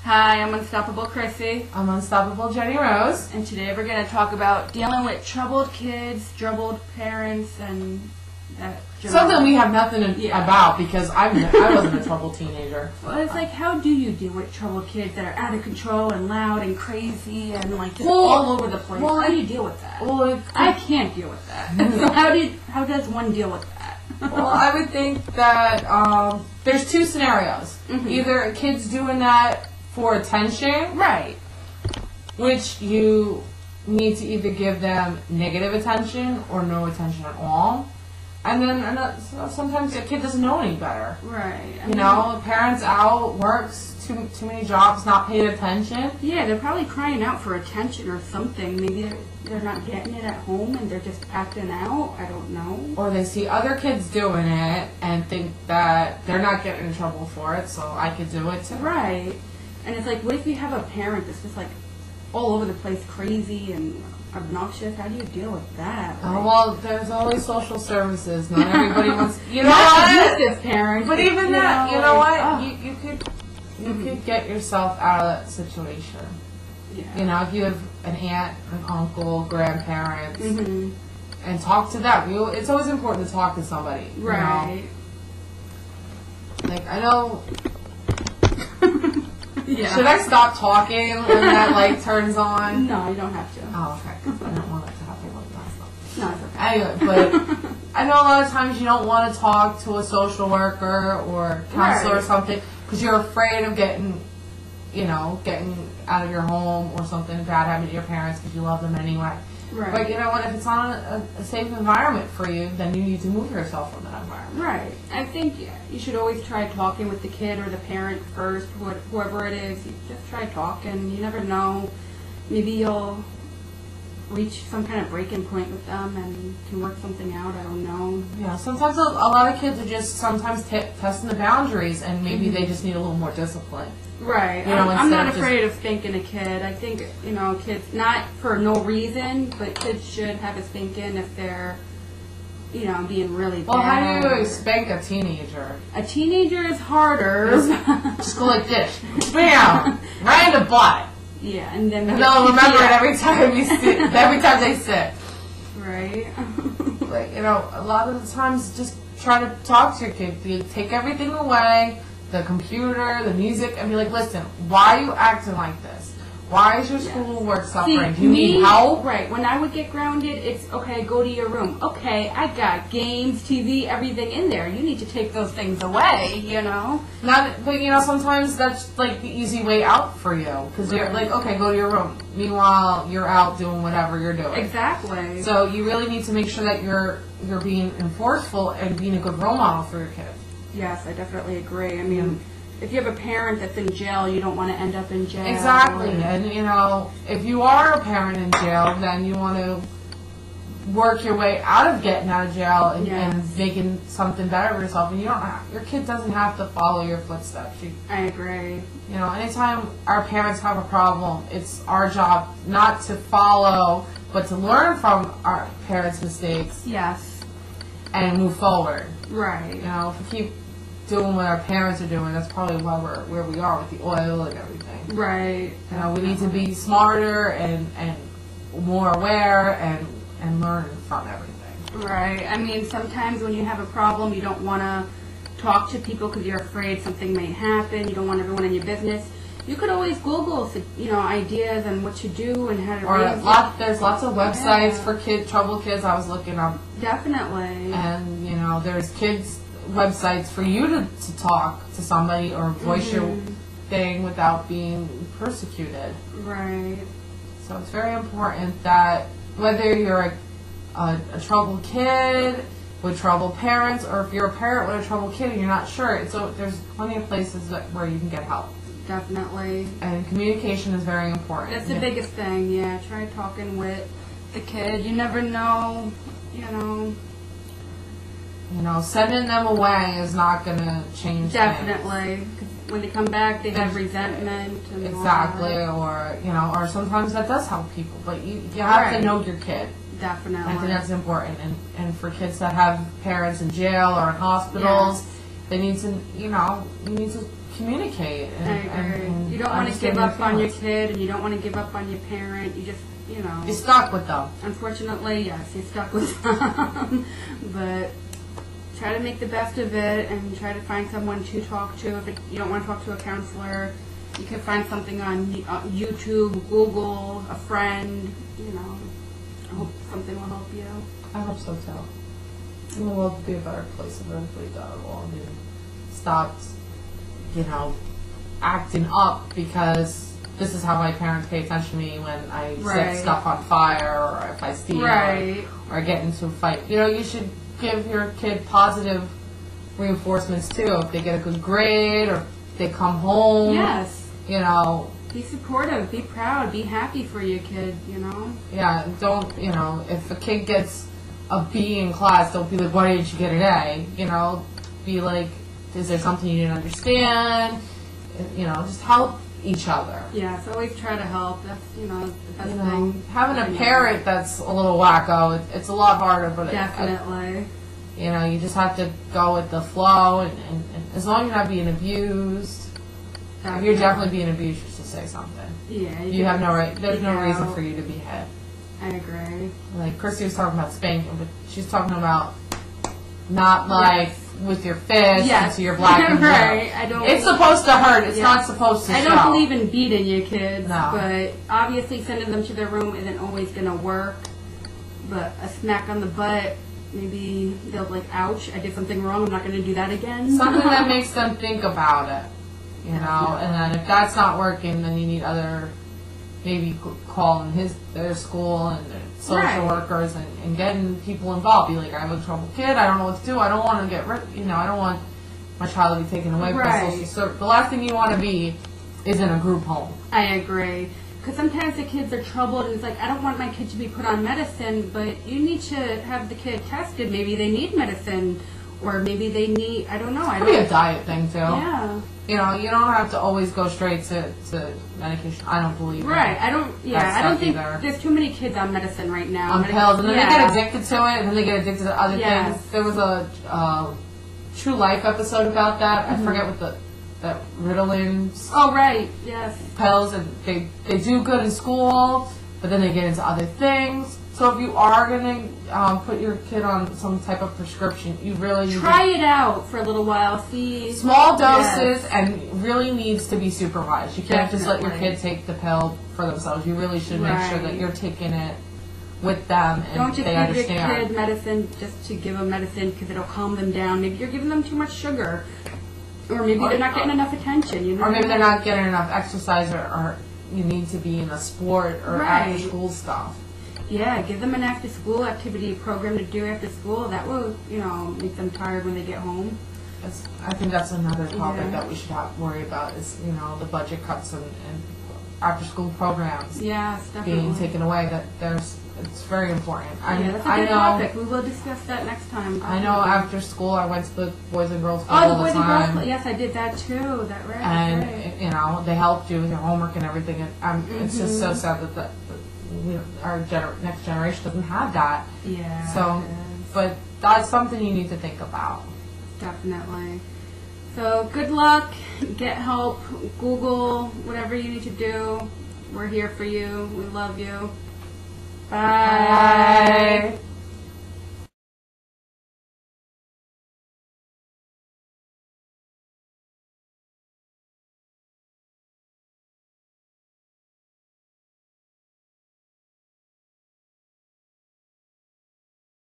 Hi, I'm Unstoppable Chrissy. I'm Unstoppable Jenny Rose. And today we're going to talk about dealing with troubled kids, troubled parents, and that something we have nothing about because I wasn't a troubled teenager. Well, it's like, how do you deal with troubled kids that are out of control and loud and crazy and like just all over the place? How do you deal with that? Well, I can't deal with that. So how does one deal with that? Well, I would think that there's two scenarios. Mm-hmm. Either a kid's doing that for attention, right, which you need to either give them negative attention or no attention at all. And then sometimes the kid doesn't know any better. Right. You know, parents out, works, too many jobs, not paying attention. Yeah, they're probably crying out for attention or something. Maybe they're not getting it at home and they're just acting out. I don't know. Or they see other kids doing it and think that they're not getting in trouble for it, so I could do it too. Right. And it's like, what if you have a parent that's just like all over the place, crazy and obnoxious? How do you deal with that? Like, well, there's always social services. Not everybody wants. You know what? Abusive parents. But even that, you know what? You could get yourself out of that situation. Yeah. You know, if you have an aunt, an uncle, grandparents, and talk to them. It's always important to talk to somebody. Right. You know? Like, I know. Yeah. Should I stop talking when that light turns on? No, you don't have to. Oh, okay. Because I don't want it to happen like that. No, it's okay. Anyway, but I know a lot of times you don't want to talk to a social worker or counselor or something because you're afraid of getting out of your home or something bad happening to your parents because you love them anyway. Right. But you know what? If it's not a safe environment for you, then you need to move yourself from that environment. Right. I think you should always try talking with the kid or the parent first, whoever it is. You just try talking. You never know. Maybe you'll reach some kind of breaking point with them and can work something out. I don't know. Yeah, sometimes a lot of kids are just sometimes testing the boundaries, and maybe they just need a little more discipline. Right. You know, I'm not afraid of spanking a kid. I think, kids, not for no reason, but kids should have a spanking if they're, being really bad. Well, how do you spank a teenager? A teenager is harder. Just go like this. Bam! Right in the butt. Yeah, and then they'll remember it every time every time they sit. Right. Like, a lot of the times just try to talk to your kid. You take everything away, the computer, the music, and be like, listen, why are you acting like this? Why is your schoolwork suffering? Do you need help? Right. When I would get grounded, it's, okay, go to your room. Okay, I got games, TV, everything in there. You need to take those things away, But, sometimes that's, like, the easy way out for you. Because you're like, okay, go to your room. Meanwhile, you're out doing whatever you're doing. Exactly. So you really need to make sure that you're being enforceful and being a good role model for your kid. Yes, I definitely agree. I mean, if you have a parent that's in jail, you don't want to end up in jail. Exactly. And, if you are a parent in jail, then you want to work your way out of getting out of jail and making something better for yourself. And your kid doesn't have to follow your footsteps. I agree. Anytime our parents have a problem, it's our job not to follow, but to learn from our parents' mistakes. Yes. And move forward. Right. If we keep doing what our parents are doing, that's probably why we're where we are with the oil and everything. Right. We need to be smarter and more aware and learn from everything. Right. I mean, sometimes when you have a problem, you don't want to talk to people because you're afraid something may happen. You don't want everyone in your business. You could always Google, ideas and what to do and how to raise. There's lots of websites for troubled kids. I was looking up. Definitely. And there's kids websites for you to talk to somebody or voice your thing without being persecuted. Right. So it's very important that whether you're a troubled kid with troubled parents, or if you're a parent with a troubled kid and you're not sure, there's plenty of places where you can get help. Definitely. And communication is very important. That's the biggest thing, yeah. Try talking with the kid. You never know, Sending them away is not going to change Definitely. Because when they come back, they have resentment. And exactly. Or sometimes that does help people. But you have to know your kid. Definitely. I think that's important. And for kids that have parents in jail or in hospitals, they need to, you need to communicate. I agree. You don't want to give up on your kid, and you don't want to give up on your parent. You just, you're stuck with them. Unfortunately, yes, you're stuck with them. But try to make the best of it, and try to find someone to talk to. If you don't want to talk to a counselor, you can find something on YouTube, Google, a friend. I hope something will help you. I hope so too. And the world would be a better place if everybody got along and stopped, acting up because this is how my parents pay attention to me when I set stuff on fire or if I steal or get into a fight. You should give your kid positive reinforcements too. If they get a good grade or if they come home. Yes. Be supportive, be proud, be happy for your kid, Yeah, don't, if a kid gets a B in class, don't be like, why didn't you get an A? Be like, is there something you didn't understand? Just help each other. Yeah, so always try to help. That's, the best thing. Having a parent that's a little wacko, it's a lot harder, but definitely. You just have to go with the flow, and as long as you're not being abused. If you're definitely being abused, you should say something. Yeah. You have no right. There's no reason for you to be hit. I agree. Like Chrissy was talking about spanking, but she's talking about not like with your fist into your black and blue. Right. It's supposed to hurt. It's not supposed to show. I don't believe in beating your kids, no. But obviously sending them to their room isn't always going to work. But a smack on the butt, maybe they'll like, ouch, I did something wrong, I'm not going to do that again. Something that makes them think about it. And then if that's not working, then you need maybe calling their school and their social workers and getting people involved. Be like, I have a troubled kid, I don't know what to do, I don't want to get rid, I don't want my child to be taken away from social service. The last thing you want to be is in a group home. I agree. Because sometimes the kids are troubled and it's like, I don't want my kid to be put on medicine, but you need to have the kid tested. Maybe they need medicine. Or maybe they need, I don't know. It could be a diet thing too. Yeah. You don't have to always go straight to medication. I don't believe that. I don't think either. There's too many kids on medicine right now. On pills, and then they get addicted to it, and then they get addicted to other things. There was a True Life episode about that. I forget what that Ritalin. Oh, right, yes. Pills, and they do good in school, but then they get into other things. So if you are going to put your kid on some type of prescription, you really need try it out for a little while. See small doses, and really needs to be supervised. You can't just let your kid take the pill for themselves. You really should make sure that you're taking it with them and don't just they give understand. your kid medicine just to give them medicine because it'll calm them down. Maybe you're giving them too much sugar, or maybe they're not getting enough attention. Or maybe they're not getting enough exercise, or you need to be in a sport or after school stuff. Yeah, give them an after-school activity program to do after school. That will, make them tired when they get home. I think that's another topic that we should worry about is, the budget cuts and after-school programs being taken away. It's very important. That's a good topic. We will discuss that next time. I know after school I went to the Boys and Girls Club all the time. Boys and Girls Club. Yes, I did that too. And, they helped you with your homework and everything. And it's just so sad that our next generation doesn't have that. Yeah. So, but that's something you need to think about. Definitely. So good luck. Get help. Google whatever you need to do. We're here for you. We love you. Bye. Bye.